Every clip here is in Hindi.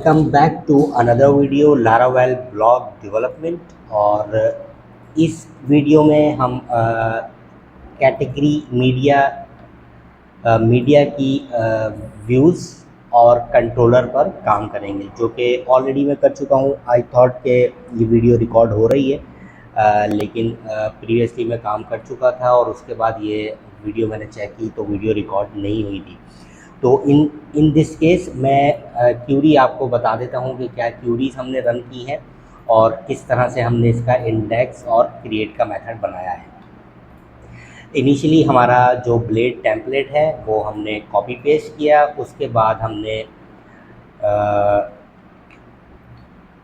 Welcome back to another video Laravel blog development. और इस वीडियो में हम कैटेगरी मीडिया की व्यूज़ और कंट्रोलर पर काम करेंगे, जो कि ऑलरेडी मैं कर चुका हूँ। आई थॉट के ये वीडियो रिकॉर्ड हो रही है, लेकिन प्रीवियसली मैं काम कर चुका था और उसके बाद ये वीडियो मैंने चेक की तो वीडियो रिकॉर्ड नहीं हुई थी। तो इन दिस केस मैं क्यूरी आपको बता देता हूँ कि क्या क्यूरीज हमने रन की हैं और किस तरह से हमने इसका इंडेक्स और क्रिएट का मेथड बनाया है। इनिशियली हमारा जो ब्लेड टेम्पलेट है वो हमने कॉपी पेस्ट किया। उसके बाद हमने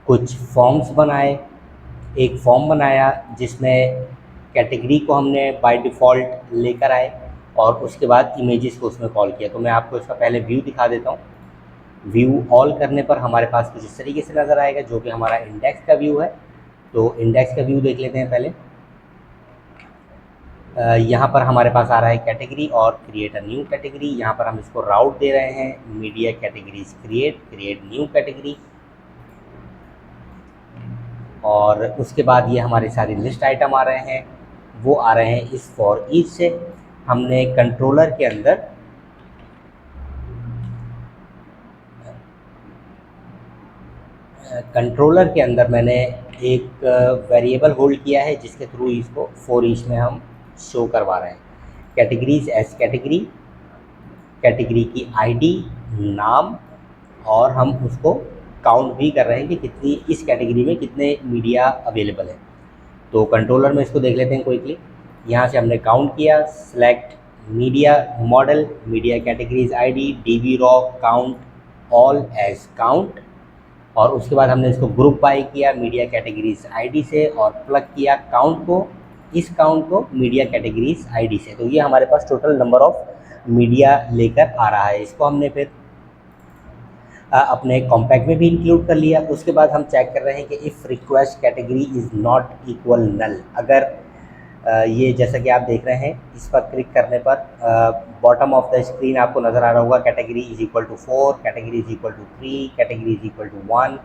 कुछ फॉर्म्स बनाए। एक फॉर्म बनाया जिसमें कैटेगरी को हमने बाय डिफ़ॉल्ट लेकर आए और उसके बाद इमेजेस को उसमें कॉल किया। तो मैं आपको इसका पहले व्यू दिखा देता हूँ। व्यू ऑल करने पर हमारे पास कुछ इस तरीके से नज़र आएगा, जो कि हमारा इंडेक्स का व्यू है। तो इंडेक्स का व्यू देख लेते हैं पहले। यहाँ पर हमारे पास आ रहा है कैटेगरी और क्रिएट अ न्यू कैटेगरी। यहाँ पर हम इसको राउट दे रहे हैं media categories create new category. और उसके बाद ये हमारे सारे लिस्ट आइटम आ रहे हैं, वो आ रहे हैं इस फॉर ईच से। हमने कंट्रोलर के अंदर मैंने एक वेरिएबल होल्ड किया है जिसके थ्रू इसको फॉर ईच में हम शो करवा रहे हैं। कैटेगरीज एज कैटेगरी की आईडी, नाम, और हम उसको काउंट भी कर रहे हैं कि कितनी इस कैटेगरी में कितने मीडिया अवेलेबल है। तो कंट्रोलर में इसको देख लेते हैं क्विकली। यहाँ से हमने काउंट किया, select media model, media categories ID, DB raw count all as count. और उसके बाद हमने इसको ग्रुप बाय किया मीडिया कैटेगरीज आईडी से और प्लग किया इस काउंट को मीडिया कैटेगरीज आईडी से। तो ये हमारे पास टोटल नंबर ऑफ मीडिया लेकर आ रहा है। इसको हमने फिर अपने कॉम्पैक्ट में भी इंक्लूड कर लिया। उसके बाद हम चेक कर रहे हैं कि if request category is not equal null. अगर ये जैसा कि आप देख रहे हैं, इस पर क्लिक करने पर बॉटम ऑफ द स्क्रीन आपको नज़र आ रहा होगा category is equal to 4, category is equal to 3, category is equal to 1,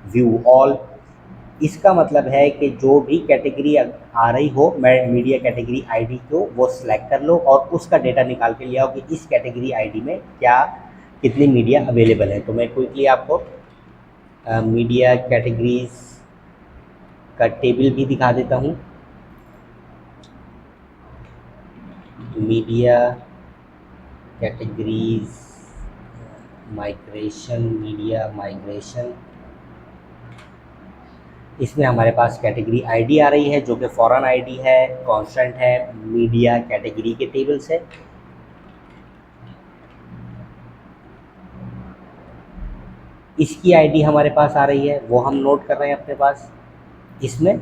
view all. इसका मतलब है कि जो भी कैटेगरी आ रही हो, मीडिया कैटेगरी आईडी को वो सिलेक्ट कर लो और उसका डेटा निकाल के ले आओ कि इस कैटेगरी आईडी में कितनी मीडिया अवेलेबल है। तो मैं क्विकली आपको मीडिया कैटेगरीज का टेबल भी दिखा देता हूँ। मीडिया कैटेगरीज माइग्रेशन, इसमें हमारे पास कैटेगरी आईडी आ रही है जो कि फॉरेन आईडी है, कांस्टेंट है मीडिया कैटेगरी के टेबल से। इसकी आईडी हमारे पास आ रही है, वो हम नोट कर रहे हैं अपने पास इसमें,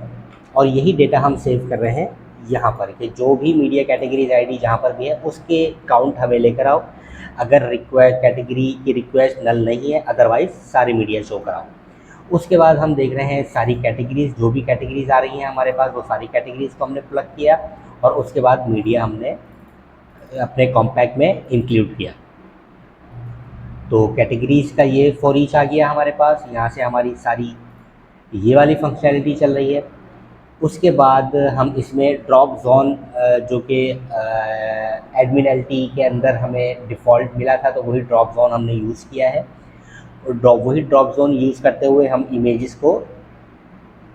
और यही डेटा हम सेव कर रहे हैं यहाँ पर कि जो भी मीडिया कैटेगरीज आईडी जहाँ पर भी है उसके काउंट हमें लेकर आओ। अगर कैटेगरी की रिक्वेस्ट नल नहीं है, अदरवाइज सारी मीडिया शो कराओ। उसके बाद हम देख रहे हैं सारी कैटेगरीज, जो भी कैटेगरीज आ रही हैं हमारे पास वो सारी कैटेगरीज को हमने प्लग किया और उसके बाद मीडिया हमने अपने कॉम्पैक्ट में इंक्लूड किया। तो कैटेगरीज का ये फॉर ईच आ गया हमारे पास। यहाँ से हमारी सारी ये वाली फंक्शनैलिटी चल रही है। उसके बाद हम इसमें ड्रॉप जोन, जो कि एडमिन एलटी के अंदर हमें डिफ़ॉल्ट मिला था, तो वही ड्रॉप जोन हमने यूज़ किया है। और वही ड्रॉप जोन यूज़ करते हुए हम इमेजेस को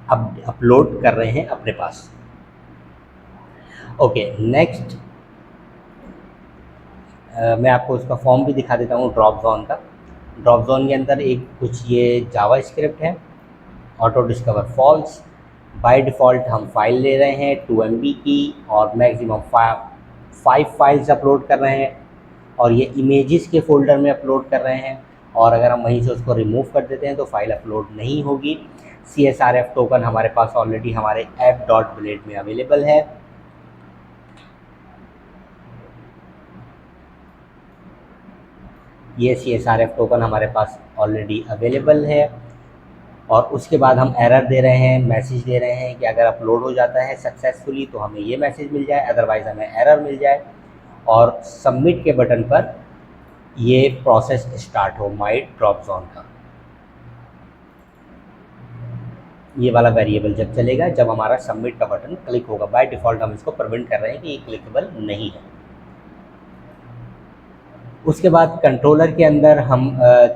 अब अपलोड कर रहे हैं अपने पास। ओके, नेक्स्ट मैं आपको उसका फॉर्म भी दिखा देता हूँ ड्रॉप जोन का। ड्रॉप जोन के अंदर एक कुछ ये जावा स्क्रिप्ट है, auto discover false. By default हम फाइल ले रहे हैं 2 MB की और मैक्सिमम 5 फाइल्स अपलोड कर रहे हैं और ये इमेजेस के फोल्डर में अपलोड कर रहे हैं। और अगर हम वहीं से उसको रिमूव कर देते हैं तो फाइल अपलोड नहीं होगी। CSRF टोकन हमारे पास ऑलरेडी हमारे app.blade में अवेलेबल है। ये CSRF टोकन हमारे पास ऑलरेडी अवेलेबल है। और उसके बाद हम एरर दे रहे हैं, मैसेज दे रहे हैं कि अगर अपलोड हो जाता है सक्सेसफुली तो हमें ये मैसेज मिल जाए, अदरवाइज़ हमें एरर मिल जाए। और सबमिट के बटन पर ये प्रोसेस स्टार्ट हो माई ड्रॉप जोन का। ये वाला वेरिएबल जब चलेगा जब हमारा सबमिट का बटन क्लिक होगा। बाय डिफ़ॉल्ट हम इसको प्रिवेंट कर रहे हैं कि ये क्लिकेबल नहीं है। उसके बाद कंट्रोलर के अंदर हम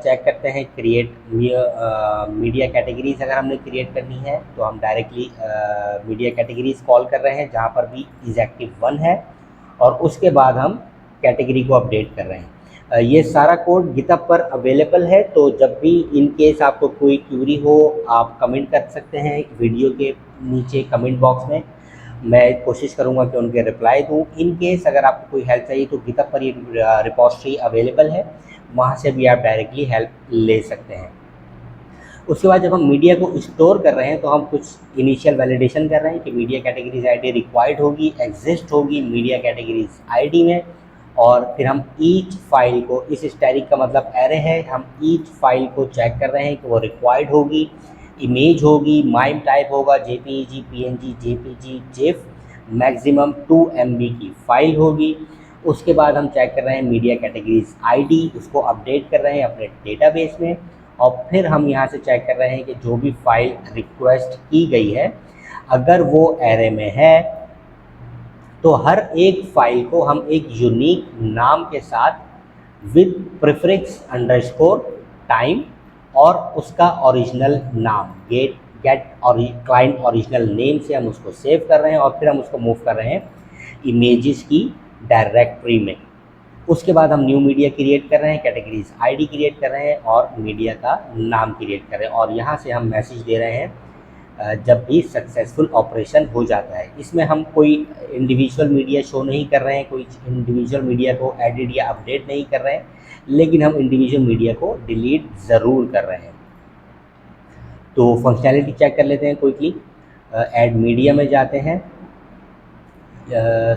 चेक करते हैं क्रिएट मीडिया कैटेगरीज। अगर हमने क्रिएट करनी है तो हम डायरेक्टली मीडिया कैटेगरीज कॉल कर रहे हैं जहाँ पर भी इज एक्टिव 1 है, और उसके बाद हम कैटेगरी को अपडेट कर रहे हैं। ये सारा कोड गिटहब पर अवेलेबल है, तो जब भी इन केस आपको कोई क्यूरी हो आप कमेंट कर सकते हैं वीडियो के नीचे कमेंट बॉक्स में। मैं कोशिश करूंगा कि उनके रिप्लाई दूं। इन केस अगर आपको कोई हेल्प चाहिए तो गिटहब पर ये रिपोजिटरी अवेलेबल है, वहां से भी आप डायरेक्टली हेल्प ले सकते हैं। उसके बाद जब हम मीडिया को स्टोर कर रहे हैं तो हम कुछ इनिशियल वैलिडेशन कर रहे हैं कि मीडिया कैटेगरीज आईडी रिक्वायर्ड होगी, एग्जिस्ट होगी मीडिया कैटेगरीज आईडी में, और फिर हम ईच फाइल को, इस स्टैटिक का मतलब एरे है, हम ईच फाइल को चेक कर रहे हैं कि वो रिक्वायर्ड होगी, इमेज होगी, माइम टाइप होगा, JPEG, PNG, JPG, Jeff, maximum 2 MB की फाइल होगी। उसके बाद हम चेक कर रहे हैं मीडिया कैटेगरीज आईडी, उसको अपडेट कर रहे हैं अपने डेटाबेस में, और फिर हम यहाँ से चेक कर रहे हैं कि जो भी फाइल रिक्वेस्ट की गई है अगर वो एरे में है तो हर एक फाइल को हम एक यूनिक नाम के साथ विद प्रीफिक्स अंडरस्कोर टाइम और उसका ओरिजिनल नाम गेट और क्लाइंट ओरिजिनल नेम से हम उसको सेव कर रहे हैं, और फिर हम उसको मूव कर रहे हैं इमेजेस की डायरेक्टरी में। उसके बाद हम न्यू मीडिया क्रिएट कर रहे हैं, कैटेगरीज आईडी क्रिएट कर रहे हैं और मीडिया का नाम क्रिएट कर रहे हैं, और यहाँ से हम मैसेज दे रहे हैं जब भी सक्सेसफुल ऑपरेशन हो जाता है। इसमें हम कोई इंडिविजुअल मीडिया शो नहीं कर रहे हैं, कोई इंडिविजुअल मीडिया को एडिट या अपडेट नहीं कर रहे हैं, लेकिन हम इंडिविजुअल मीडिया को डिलीट ज़रूर कर रहे हैं। तो फंक्शनैलिटी चेक कर लेते हैं क्विकली। ऐड मीडिया में जाते हैं।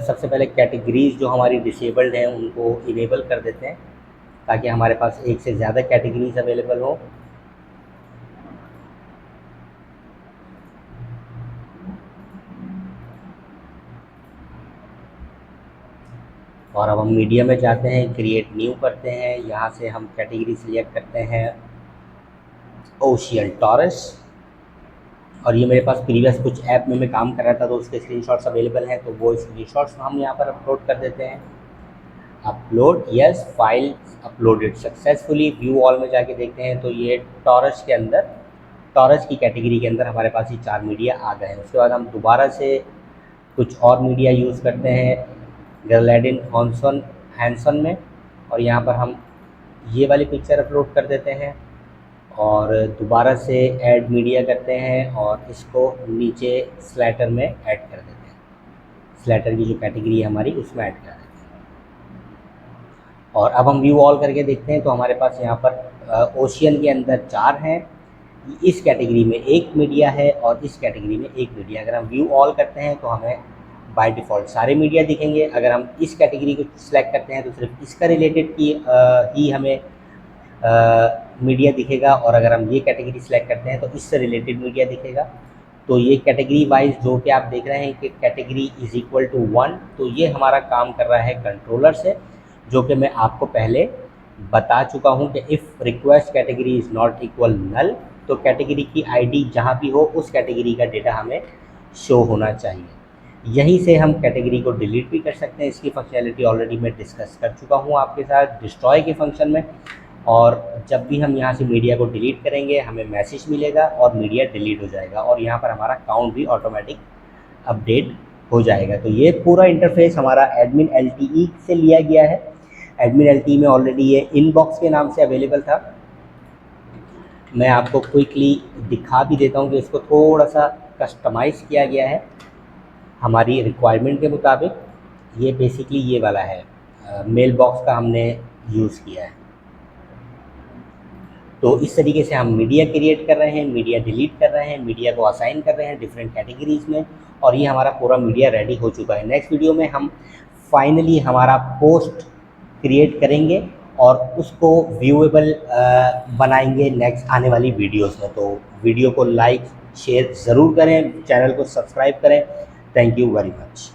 सबसे पहले कैटेगरीज जो हमारी डिसेबल्ड हैं उनको इनेबल कर देते हैं ताकि हमारे पास एक से ज़्यादा कैटेगरीज अवेलेबल हो। और अब हम मीडिया में जाते हैं, क्रिएट न्यू करते हैं, यहाँ से हम कैटेगरी सिलेक्ट करते हैं ओशियन टॉरस, और ये मेरे पास प्रीवियस कुछ ऐप में मैं काम कर रहा था तो उसके स्क्रीनशॉट्स अवेलेबल हैं, तो वो स्क्रीनशॉट्स हम यहाँ पर अपलोड कर देते हैं। Upload, yes, file uploaded successfully. View all में जाके देखते हैं तो ये टॉरस के अंदर, टॉरस की कैटेगरी के अंदर हमारे पास ये 4 मीडिया आ गए हैं। उसके बाद हम दोबारा से कुछ और मीडिया यूज़ करते हैं गर्लैडिन हैंसन में, और यहाँ पर हम ये वाली पिक्चर अपलोड कर देते हैं और दोबारा से ऐड मीडिया करते हैं और इसको नीचे स्लैटर में ऐड कर देते हैं। स्लैटर की जो कैटेगरी है हमारी उसमें ऐड कर देते हैं। और अब हम व्यू ऑल करके देखते हैं तो हमारे पास यहाँ पर ओशियन के अंदर 4 हैं, इस कैटेगरी में 1 मीडिया है और इस कैटेगरी में 1 मीडिया। अगर हम व्यू ऑल करते हैं तो हमें बाय डिफ़ॉल्ट सारे मीडिया दिखेंगे। अगर हम इस कैटेगरी को सिलेक्ट करते हैं तो सिर्फ इसका रिलेटेड ही हमें मीडिया दिखेगा, और अगर हम ये कैटेगरी सिलेक्ट करते हैं तो इससे रिलेटेड मीडिया दिखेगा। तो ये कैटेगरी वाइज जो कि आप देख रहे हैं कि कैटेगरी इज़ इक्वल टू 1, तो ये हमारा काम कर रहा है कंट्रोलर से, जो कि मैं आपको पहले बता चुका हूँ कि if request category is not equal null, तो कैटेगरी की आईडी जहाँ भी हो उस कैटेगरी का डेटा हमें शो होना चाहिए। यहीं से हम कैटेगरी को डिलीट भी कर सकते हैं। इसकी फंक्शनैलिटी ऑलरेडी मैं डिस्कस कर चुका हूँ आपके साथ डिस्ट्रॉय के फंक्शन में, और जब भी हम यहाँ से मीडिया को डिलीट करेंगे हमें मैसेज मिलेगा और मीडिया डिलीट हो जाएगा, और यहाँ पर हमारा काउंट भी ऑटोमेटिक अपडेट हो जाएगा। तो ये पूरा इंटरफेस हमारा एडमिन LTE से लिया गया है। एडमिन LTE में ऑलरेडी ये इनबॉक्स के नाम से अवेलेबल था। मैं आपको क्विकली दिखा भी देता हूँ कि इसको थोड़ा सा कस्टमाइज़ किया गया है हमारी रिक्वायरमेंट के मुताबिक। ये बेसिकली ये वाला है, मेल बॉक्स का हमने यूज़ किया है। तो इस तरीके से हम मीडिया क्रिएट कर रहे हैं, मीडिया डिलीट कर रहे हैं, मीडिया को असाइन कर रहे हैं डिफरेंट कैटेगरीज में, और ये हमारा पूरा मीडिया रेडी हो चुका है। नेक्स्ट वीडियो में हम फाइनली हमारा पोस्ट क्रिएट करेंगे और उसको व्यूएबल बनाएंगे नेक्स्ट आने वाली वीडियोस में। तो वीडियो को लाइक शेयर ज़रूर करें, चैनल को सब्सक्राइब करें। Thank you very much.